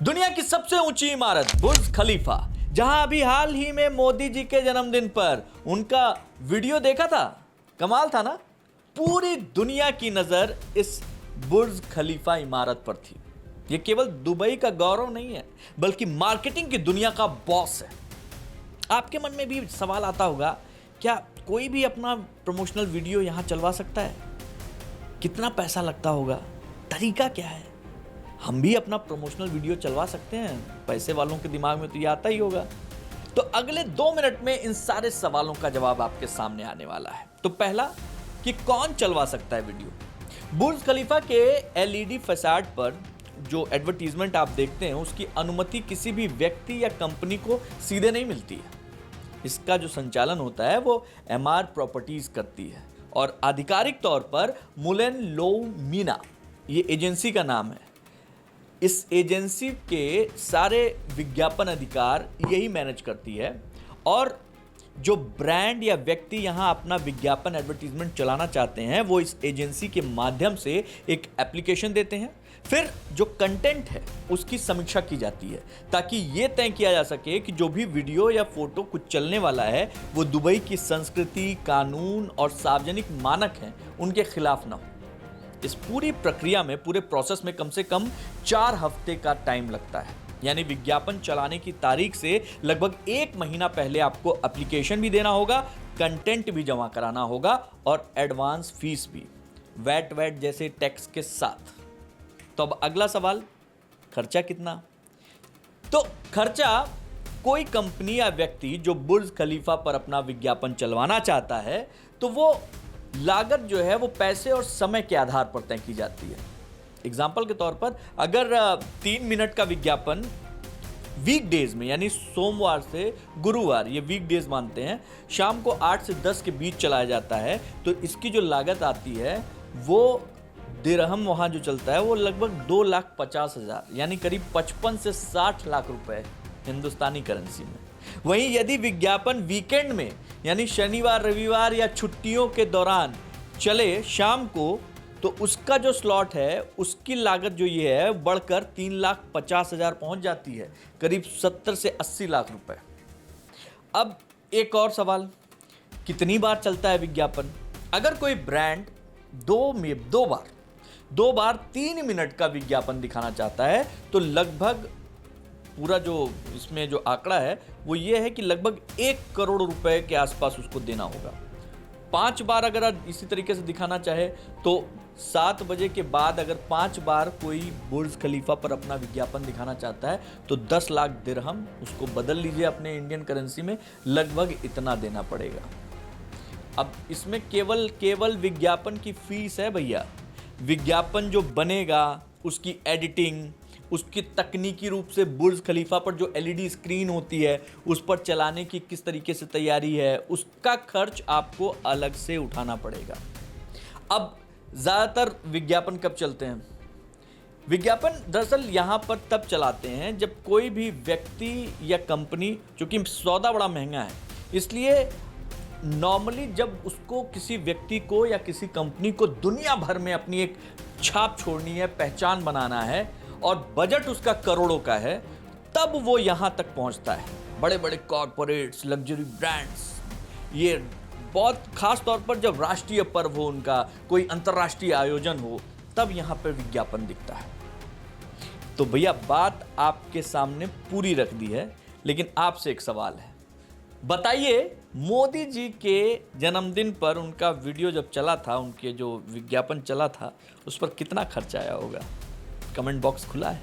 दुनिया की सबसे ऊंची इमारत बुर्ज खलीफा, जहां अभी हाल ही में मोदी जी के जन्मदिन पर उनका वीडियो देखा था। कमाल था ना। पूरी दुनिया की नजर इस बुर्ज खलीफा इमारत पर थी। यह केवल दुबई का गौरव नहीं है, बल्कि मार्केटिंग की दुनिया का बॉस है। आपके मन में भी सवाल आता होगा, क्या कोई भी अपना प्रमोशनल वीडियो यहां चलवा सकता है? कितना पैसा लगता होगा? तरीका क्या है? हम भी अपना प्रमोशनल वीडियो चलवा सकते हैं? पैसे वालों के दिमाग में तो ये आता ही होगा। तो अगले 2 मिनट में इन सारे सवालों का जवाब आपके सामने आने वाला है। तो पहला, कि कौन चलवा सकता है वीडियो? बुर्ज खलीफा के एलईडी फसाड पर जो एडवर्टीजमेंट आप देखते हैं, उसकी अनुमति किसी भी व्यक्ति या कंपनी को सीधे नहीं मिलती है। इसका जो संचालन होता है वो एमआर प्रॉपर्टीज करती है और आधिकारिक तौर पर मुलेन लोव मीना, ये एजेंसी का नाम है। इस एजेंसी के सारे विज्ञापन अधिकार यही मैनेज करती है और जो ब्रांड या व्यक्ति यहां अपना विज्ञापन एडवर्टीजमेंट चलाना चाहते हैं, वो इस एजेंसी के माध्यम से एक एप्लीकेशन देते हैं। फिर जो कंटेंट है उसकी समीक्षा की जाती है, ताकि यह तय किया जा सके कि जो भी वीडियो या फोटो कुछ चलने वाला है वो दुबई की संस्कृति, कानून और सार्वजनिक मानक हैं उनके खिलाफ ना हो। इस पूरी प्रक्रिया में, पूरे प्रोसेस में कम से कम 4 हफ्ते का टाइम लगता है। यानी विज्ञापन चलाने की तारीख से लगभग 1 महीना पहले आपको एप्लीकेशन भी देना होगा, कंटेंट भी जमा कराना होगा और एडवांस फीस भी, वैट जैसे टैक्स के साथ। तो अब अगला सवाल, खर्चा कितना? तो खर्चा, कोई कंपनी या व्यक्ति जो बुर्ज खलीफा पर अपना विज्ञापन चलवाना चाहता है, तो वो लागत जो है वो पैसे और समय के आधार पर तय की जाती है। एग्जाम्पल के तौर पर, अगर 3 मिनट का विज्ञापन वीकडेज में, यानी सोमवार से गुरुवार, ये वीकडेज मानते हैं, शाम को 8 से 10 के बीच चलाया जाता है, तो इसकी जो लागत आती है वो दिरहम वहां जो चलता है वो लगभग 2,50,000, यानी करीब 55 से 60 लाख रुपए हिंदुस्तानी करेंसी में। वहीं यदि विज्ञापन वीकेंड में, यानी शनिवार, रविवार या छुट्टियों के दौरान चले शाम को, तो उसका जो स्लॉट है उसकी लागत जो ये है बढ़कर 3,50,000 पहुंच जाती है, करीब 70 से 80 लाख रुपए। अब एक और सवाल, कितनी बार चलता है विज्ञापन? अगर कोई ब्रांड दो बार 3 मिनट का विज्ञापन दिखाना चाहता है, तो लगभग पूरा जो इसमें जो आंकड़ा है वो ये है कि लगभग 1 करोड़ रुपए के आसपास उसको देना होगा। 5 बार अगर आप इसी तरीके से दिखाना चाहे, तो 7 बजे के बाद अगर 5 बार कोई बुर्ज खलीफा पर अपना विज्ञापन दिखाना चाहता है, तो 10 लाख दिरहम, उसको बदल लीजिए अपने इंडियन करेंसी में, लगभग इतना देना पड़ेगा। अब इसमें केवल विज्ञापन की फीस है भैया। विज्ञापन जो बनेगा, उसकी एडिटिंग, उसकी तकनीकी रूप से बुर्ज खलीफा पर जो एलईडी स्क्रीन होती है उस पर चलाने की किस तरीके से तैयारी है, उसका खर्च आपको अलग से उठाना पड़ेगा। अब ज़्यादातर विज्ञापन कब चलते हैं? विज्ञापन दरअसल यहाँ पर तब चलाते हैं जब कोई भी व्यक्ति या कंपनी, चूँकि सौदा बड़ा महंगा है, इसलिए नॉर्मली जब उसको किसी व्यक्ति को या किसी कंपनी को दुनिया भर में अपनी एक छाप छोड़नी है, पहचान बनाना है और बजट उसका करोड़ों का है, तब वो यहाँ तक पहुँचता है। बड़े बड़े कॉर्पोरेट्स, लग्जरी ब्रांड्स, ये बहुत खास तौर पर जब राष्ट्रीय पर्व हो, उनका कोई अंतर्राष्ट्रीय आयोजन हो, तब यहाँ पर विज्ञापन दिखता है। तो भैया बात आपके सामने पूरी रख दी है, लेकिन आपसे एक सवाल है, बताइए मोदी जी के जन्मदिन पर उनका वीडियो जब चला था, उनके जो विज्ञापन चला था, उस पर कितना खर्चा आया होगा? कमेंट बॉक्स खुला है।